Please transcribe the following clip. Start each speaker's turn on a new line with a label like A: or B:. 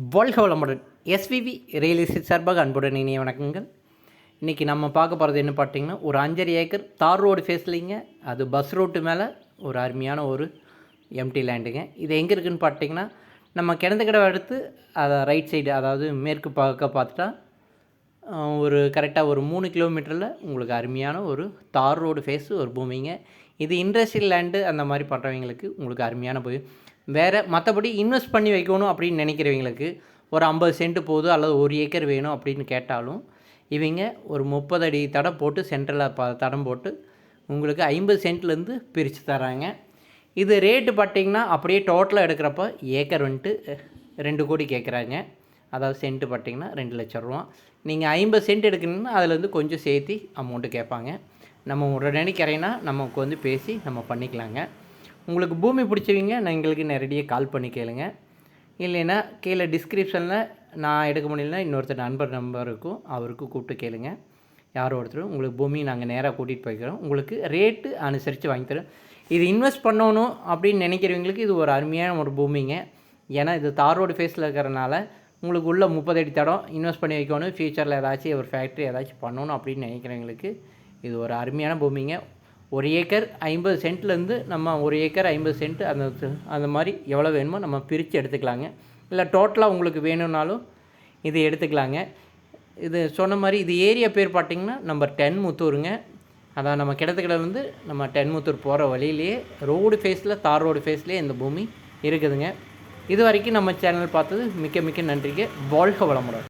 A: வாழ்க வளமுடன். SVV real estate சார்பாக அன்புடன் இனிய வணக்கங்கள். இன்றைக்கி நம்ம பார்க்க போகிறது என்ன பார்த்தீங்கன்னா, ஒரு 5.5 ஏக்கர் தார் ரோடு ஃபேஸ்லிங்க, அது பஸ் ரோட்டு மேலே ஒரு அருமையான ஒரு எம்டி லேண்டுங்க. இது எங்கே இருக்குதுன்னு பார்த்தீங்கன்னா, நம்ம கிணத்துக்கடை எடுத்து அதை ரைட் சைடு, அதாவது மேற்கு பக்கம் பார்த்துட்டா ஒரு கரெக்டாக ஒரு 3 கிலோமீட்டரில் உங்களுக்கு அருமையான ஒரு தார் ரோடு ஃபேஸு ஒரு பூமிங்க. இது இண்டஸ்ட்ரியல் லேண்டு அந்த மாதிரி பண்ணுறவங்களுக்கு உங்களுக்கு அருமையான போய் வேறு மற்றபடி இன்வெஸ்ட் பண்ணி வைக்கணும் அப்படின்னு நினைக்கிறவங்களுக்கு ஒரு 50 சென்ட் போதும் அல்லது 1 ஏக்கர் வேணும் அப்படின்னு கேட்டாலும் இவங்க ஒரு 30 அடி தடம் போட்டு சென்ட்ரலில் தடம் போட்டு உங்களுக்கு 50 சென்ட்லேருந்து பிரித்து தராங்க. இது ரேட்டு பார்த்திங்கன்னா அப்படியே டோட்டலாக எடுக்கிறப்ப ஏக்கர் வந்துட்டு 2 கோடி கேட்குறாங்க. அதாவது சென்ட்டு பார்த்திங்கன்னா 2 லட்சம் ரூபா. நீங்கள் 50 சென்ட் எடுக்கணுன்னா அதில் கொஞ்சம் சேர்த்தி அமௌண்ட்டு கேட்பாங்க. நம்ம உடனடி கரையினா நமக்கு பேசி நம்ம பண்ணிக்கலாங்க. உங்களுக்கு பூமி பிடிச்சவங்க எங்களுக்கு நேரடியாக கால் பண்ணி கேளுங்க. இல்லைன்னா கீழே டிஸ்கிரிப்ஷனில் நான் எடுக்க முடியலன்னா இன்னொருத்தர் நம்பர் இருக்கும், அவருக்கு கூப்பிட்டு கேளுங்க. யாரோ ஒருத்தர் உங்களுக்கு பூமி நாங்கள் நேராக கூட்டிகிட்டு போய்க்கிறோம். உங்களுக்கு ரேட்டு அனுசரித்து வாங்கி தரோம். இது இன்வெஸ்ட் பண்ணணும் அப்படின்னு நினைக்கிறவங்களுக்கு இது ஒரு அருமையான ஒரு பூமிங்க. ஏன்னா இது தார் ரோடு ஃபேஸில் இருக்கிறனால உங்களுக்கு உள்ள 30 அடி தடம் இன்வெஸ்ட் பண்ணி வைக்கணும். ஃப்யூச்சரில் ஏதாச்சும் ஒரு ஃபேக்ட்ரி ஏதாச்சும் பண்ணணும் அப்படின்னு நினைக்கிறவங்களுக்கு இது ஒரு அருமையான பூமிங்க. 1 ஏக்கர் 50 சென்ட்லேருந்து நம்ம 1 ஏக்கர் 50 சென்ட் அந்த மாதிரி எவ்வளோ வேணுமோ நம்ம பிரித்து எடுத்துக்கலாங்க. இல்லை டோட்டலாக உங்களுக்கு வேணும்னாலும் இது எடுத்துக்கலாங்க. இது சொன்ன மாதிரி இது ஏரியா பேர் பார்த்திங்கன்னா நம்பர் 10 முத்தூருங்க. அதான் நம்ம கிணத்துக்கடையிலேருந்து நம்ம 10 முத்தூர் போகிற வழியிலேயே ரோடு ஃபேஸில் தார் ரோடு ஃபேஸ்லேயே இந்த பூமி இருக்குதுங்க. இது வரைக்கும் நம்ம சேனல் பார்த்தது மிக்க நன்றிங்க. வாழ்க வளமுடன்.